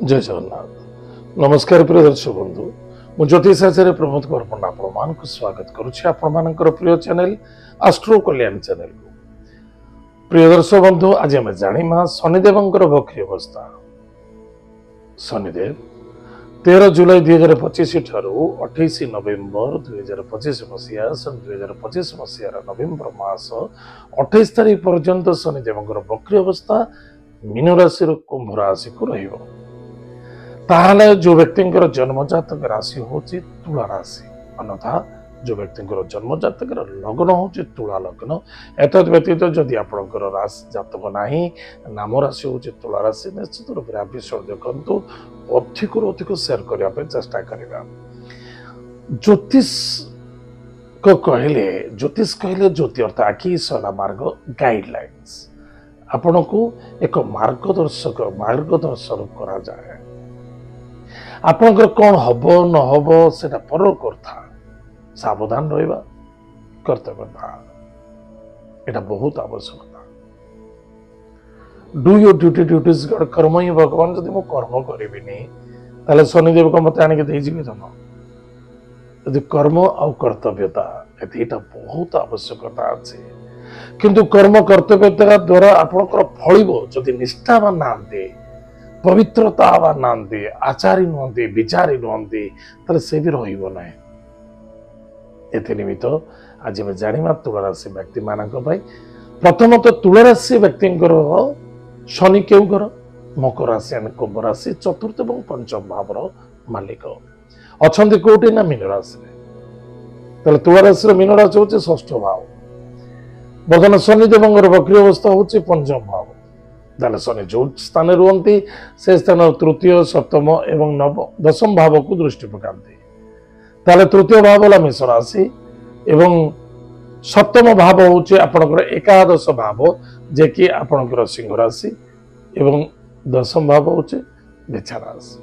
जय जगन्नाथ नमस्कार प्रिय दर्शक बंधु मु ज्योतिष आचार्य प्रमोद कुमार पंडा आपण को स्वागत करुछि आपण प्रिय चैनल एस्ट्रो कल्याण चैनल को। प्रिय दर्शक बंधु आज आम जानिमा शनिदेवंकर वक्री अवस्था। शनिदेव 13 जुलाई 2025 ठारू 28 नवेम्बर 2025 मसीहा सन 2025 मसीहार नवेम्बर मास 28 तारीख पर्यंत शनिदेवंकर वक्री अवस्था मीन राशि कुंभ राशि को रहिबो। ताहले जो व्यक्ति जन्म जातक राशि होची तुला राशि अन्यथा जो व्यक्ति जन्म जातक लग्न होची तुला लग्न एतद व्यतीत जदि आपणकर राशि जातक नाही नाम राशि होची तुला राशि निश्चित रूप से एपिसोड देखंतु अधिक अधिक शेयर करने पे चेष्टा करिबा। ज्योतिष कहले ज्योति अर्थ आखि सला मार्ग गाइडलाइंस आपण को एक मार्गदर्शन करा जाए। आपनकर कौन हब न हब सेटा पर कथा सावधान रहिबा कर्तव्यता एटा बहुत आवश्यकता। डू योर ड्यूटीज गॉड कर्म ही भगवान जदि मो कर्म करिबिनी ताले शनिदेव को मते आनि के देई जिबे धन यदि कर्म और कर्तव्यता एटा बहुत आवश्यकता अछि। किंतु कर्म कर्तव्यता द्वारा आपनकर फळिबो जदि निष्ठावान नांदे पवित्रता वा नांदे आचारी नुहंती विचारी नुहंती ताले से भी रहिबो नाही। एते निमित्त आज हम जानिमा तुला राशि व्यक्ति मानक भाई प्रथमतः तुला राशि व्यक्तिंकर शनि केउ घर मकर राशि और कुंभ राशि चतुर्थ और पंचम भावर मालिक अच्छा कोटि ना मीन राशि। ताले तुला राशि मीन राशि होचे षष्ठ भाव। बर्तमान शनिदेव वक्री अवस्था होचे पंचम भाव। ताले शनि जो स्थान रुहंती से स्थान तृतीय सप्तम एवं नव दशम भाव को दृष्टि पकाते। ताले तृतीय भाव वाला मेष राशि एवं सप्तम भाव होचे आपनकर एकादश भाव जे कि आपनकर सिंह राशि एवं दशम भाव होचे मेष राशि।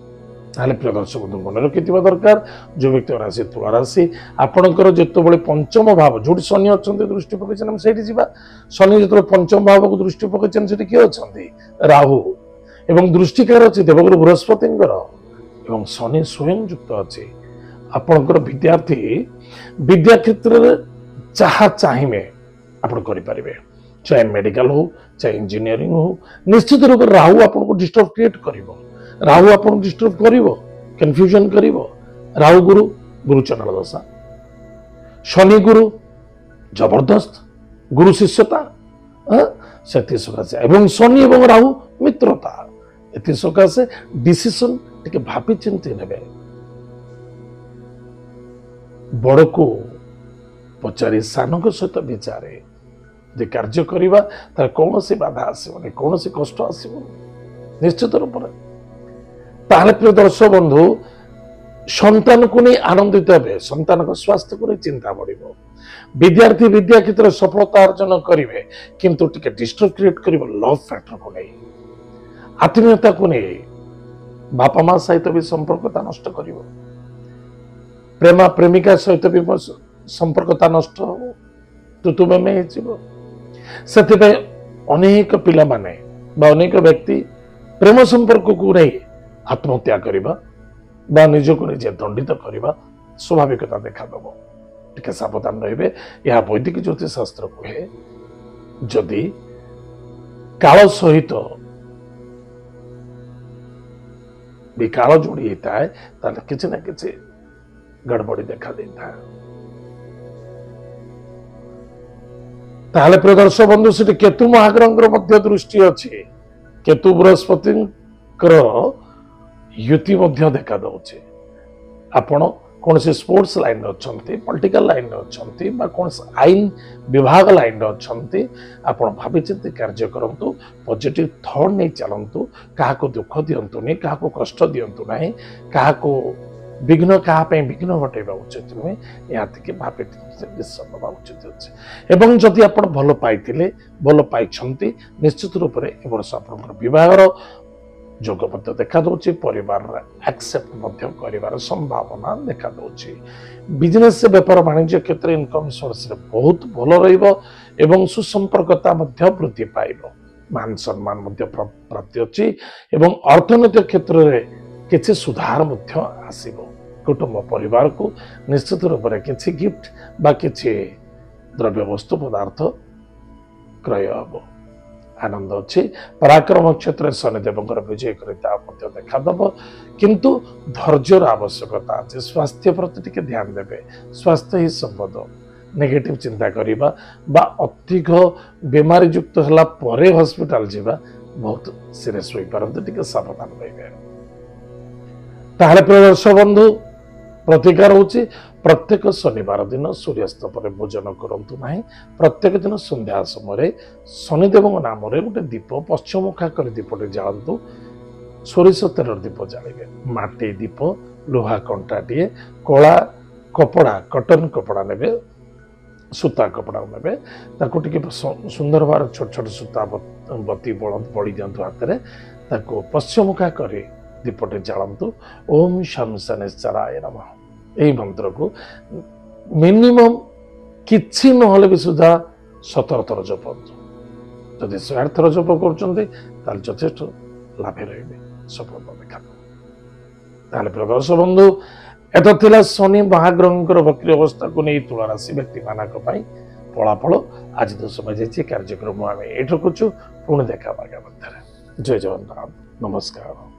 ताले प्रिय दर्शक बंधु मन रखिथिबा दरकार जो व्यक्ति राशि तुला राशि आपनकर जेतबेले पंचम भाव जोटी शनि अछंती दृष्टि पकैछन हम सेठी जिबा। शनि जेतबेले पंचम भाव को दृष्टि पकैछन सेठी के अछंती राहु एवं दृष्टिकार अछि देवगुरु बृहस्पतिंकर एवं शनि स्वयं युक्त अछि। आपनकर विद्यार्थी विद्या क्षेत्र रे जहा चाहिए आपण करि परिबे चाहे मेडिकल हो चाहे इंजीनियरिंग हो निश्चित रूप राहु आपन को डिस्टर्ब क्रिएट करिवो। राहु आपन डिस्टर्ब करिवो कंफ्यूजन करिवो। राहु गुरु चंद्र दशा शनि गुरु जबरदस्त गुरु शिष्यता से सकाशे एवं शनि एवं राहु मित्रता एति सकाशे डिसीजन टिके भाबी चिंती नेबे। बड़ को पचारि सान सहित विचारे जे कार्य करिबा तार कौन सी बाधा आसबनी कौन सी कष्ट आसब निश्चित रूप से। ताहले प्रिय दर्शक बंधु संतान को नहीं आनंदित हे संतान को स्वास्थ्य को चिंता बढ़िबो। विद्यार्थी विद्या क्षेत्र सफलता अर्जन करिवे किंतु टिके डिस्टर्ब क्रिएट करिवो लव फैक्टर को नहीं आत्मीयता को नहीं बापा माँ सहित भी संपर्कता नष्ट करिवो। प्रेमा प्रेमिका सहित भी संपर्कता नष्ट हो तो तुम्हें से अनेक पिला माने अनेक व्यक्ति प्रेम संपर्क को नहीं आत्महत्या करवा निजक निजे दंडित करवा स्वाभाविकता देखा दब। टिके सावधान रहिबे। यह वैदिक ज्योतिष शास्त्र कहे जदि काल सहित भी काल जोड़ी होता है ताले किसी ना किसी गड़बड़ी देखा देता है। ताहले प्रिय दर्शक बंधु से केतु महाग्रह मध्य दृष्टि अच्छी केतु बृहस्पति युति मध्य देखा दौचे। आपण कौन से स्पोर्ट्स लाइन अच्छा पॉलिटिकल लाइन अच्छा कौन आईन विभाग लाइन अच्छा आपण भावी चिंती कार्य करंतु पॉजिटिव थॉट नहीं चलंतु क्या दुख दिंतु नहीं क्या कष्ट दिंतु नहीं क्या विघ्न क्या विघ्न घटेगा उचित नुहे यहाँ भावे डिसीजन नवा उचित अच्छे। एवं जदि आप भल पाई भल पाई निश्चित रूप से ए वर्ष आप बहर जोग देखा दूसरी परिवार एक्सेप्ट कर संभावना देखा दूसरी। बिजनेस व्यापार वाणिज्य क्षेत्र इनकम सोर्स बहुत भल रहिबो एवं सुसंपर्कता वृद्धि पाइब। मान सम्मान प्राप्ति अच्छी एवं अर्थनैतिक क्षेत्र में किसी सुधार आसब कुटुंब परिवार को निश्चित रूप से किसी गिफ्ट बा किसी द्रव्य वस्तु पदार्थ क्रय हम आनंद अच्छी पराक्रम क्षेत्र में शनिदेव विजय देखादब किंतु धैर्यर आवश्यकता अच्छे स्वास्थ्य प्रति टिके ध्यान देवे स्वास्थ्य ही संपद नेगेटिव चिंता करिबा बा अधिक बीमारी युक्त हला परे हॉस्पिटल जीवा बहुत सीरियस होई परंतु टिके सावधान रहिबे ताहले प्रिय दर्शक बंधु प्रतिकार होची प्रत्येक शनिवार दिन सूर्यास्त पर भोजन करंतु नाही प्रत्येक दिन संध्या समय शनिदेव नाम रे गोटे दीप पश्चिमुखा कर दीपटे जालंतु सोरिष तेल दीप जालिबे माटी दीप लोहा कंटाटिए कला कपड़ा कटन कपड़ा नेबे सूता कपड़ा नेबे ताको टिके सुंदर भाव छोट छोट सूता बत्ती बड़ी दिंतु हाथ में ताको पश्चिमुखा करे दीपटे जालंतु ओम शम शनिश्चराय नमः यही मंत्र को मिनिमम किछि नहले भी सुधा 17 थर जपंतु जदि 100 थर जप करछन्ते ताल यथेष्ट लाभे रहिबे सफलता देखा ताले प्रदर्श बंधु एत थिला शनि महाग्रहंकर वक्री अवस्था को नहीं तुला राशि व्यक्ति मानक पई फलाफल आज तो समय जाइए कार्यक्रम आम ये रखुचु पुणी देखा आगे जय जगन्नाथ नमस्कार।